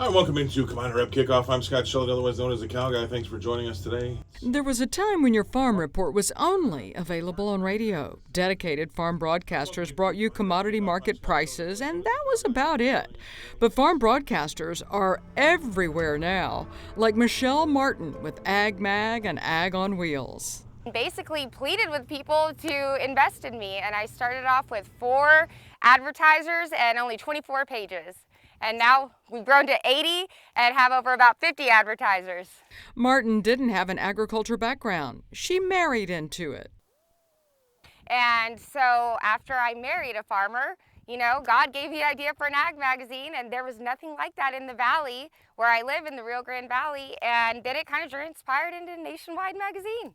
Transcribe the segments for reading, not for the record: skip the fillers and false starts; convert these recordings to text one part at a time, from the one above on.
Hi, welcome into Commander Rep Kickoff. I'm Scott Shelley, otherwise known as the Cow Guy. Thanks for joining us today. There was a time when your farm report was only available on radio. Dedicated farm broadcasters brought you commodity market prices, and that was about it. But farm broadcasters are everywhere now, like Michelle Martin with Ag Mag and Ag on Wheels. Basically pleaded with people to invest in me, and I started off with 4 advertisers and only 24 pages. And now we've grown to 80 and have over about 50 advertisers. Martin didn't have an agriculture background. She married into it. And so after I married a farmer, God gave me the idea for an ag magazine, and there was nothing like that in the valley where I live in the Rio Grande Valley, and then it kind of transpired into a nationwide magazine.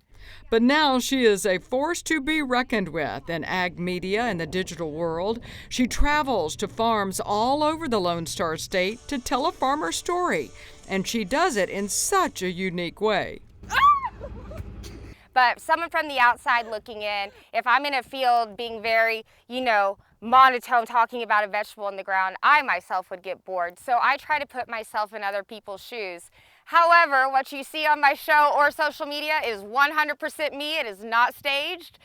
But now she is a force to be reckoned with in ag media and the digital world. She travels to farms all over the Lone Star State to tell a farmer story, and she does it in such a unique way. But someone from the outside looking in, if I'm in a field being very, monotone talking about a vegetable in the ground, I myself would get bored. So I try to put myself in other people's shoes. However, what you see on my show or social media is 100% me. It is not staged.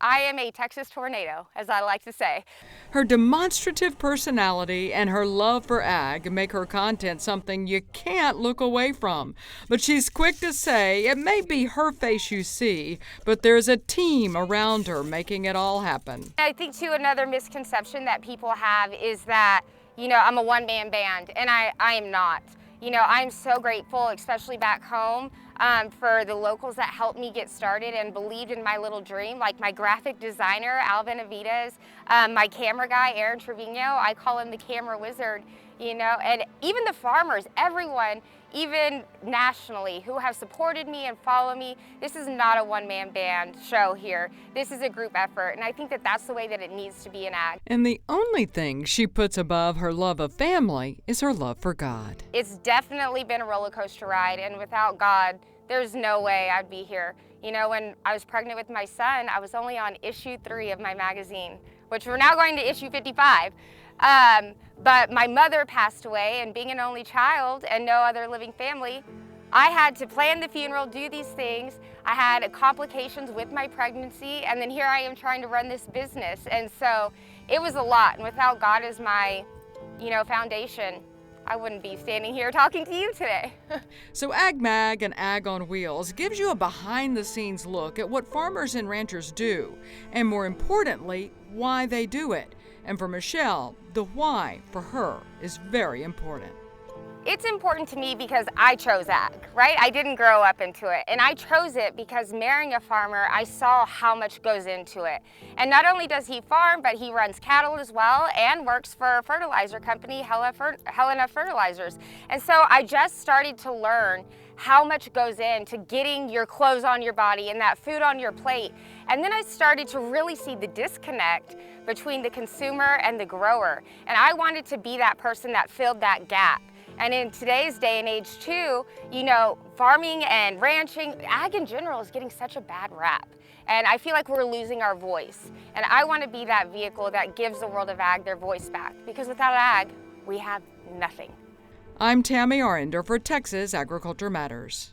I am a Texas tornado, as I like to say. Her demonstrative personality and her love for ag make her content something you can't look away from. But she's quick to say it may be her face you see, but there's a team around her making it all happen. I think, too, another misconception that people have is that, I'm a one-man band, and I am not. I'm so grateful, especially back home, for the locals that helped me get started and believed in my little dream, like my graphic designer, Alvin Avides, my camera guy, Aaron Trevino. I call him the camera wizard, and even the farmers, everyone, even nationally, who have supported me and follow me. This is not a one-man band show here. This is a group effort, and I think that that's the way that it needs to be in ag. And the only thing she puts above her love of family is her love for God. It's definitely been a roller coaster ride, and without God, there's no way I'd be here. When I was pregnant with my son, I was only on issue 3 of my magazine, which we're now going to issue 55. But my mother passed away, and being an only child and no other living family, I had to plan the funeral, do these things. I had complications with my pregnancy, and then here I am trying to run this business. And so it was a lot, and without God as my, foundation, I wouldn't be standing here talking to you today. So Ag Mag and Ag on Wheels gives you a behind-the-scenes look at what farmers and ranchers do, and more importantly, why they do it. And for Michelle, the why for her is very important. It's important to me because I chose ag, right? I didn't grow up into it. And I chose it because marrying a farmer, I saw how much goes into it. And not only does he farm, but he runs cattle as well and works for a fertilizer company, Helena Fertilizers. And so I just started to learn how much goes into getting your clothes on your body and that food on your plate. And then I started to really see the disconnect between the consumer and the grower. And I wanted to be that person that filled that gap. And in today's day and age too, farming and ranching, ag in general is getting such a bad rap. And I feel like we're losing our voice. And I want to be that vehicle that gives the world of ag their voice back. Because without ag, we have nothing. I'm Tammy Arender for Texas Agriculture Matters.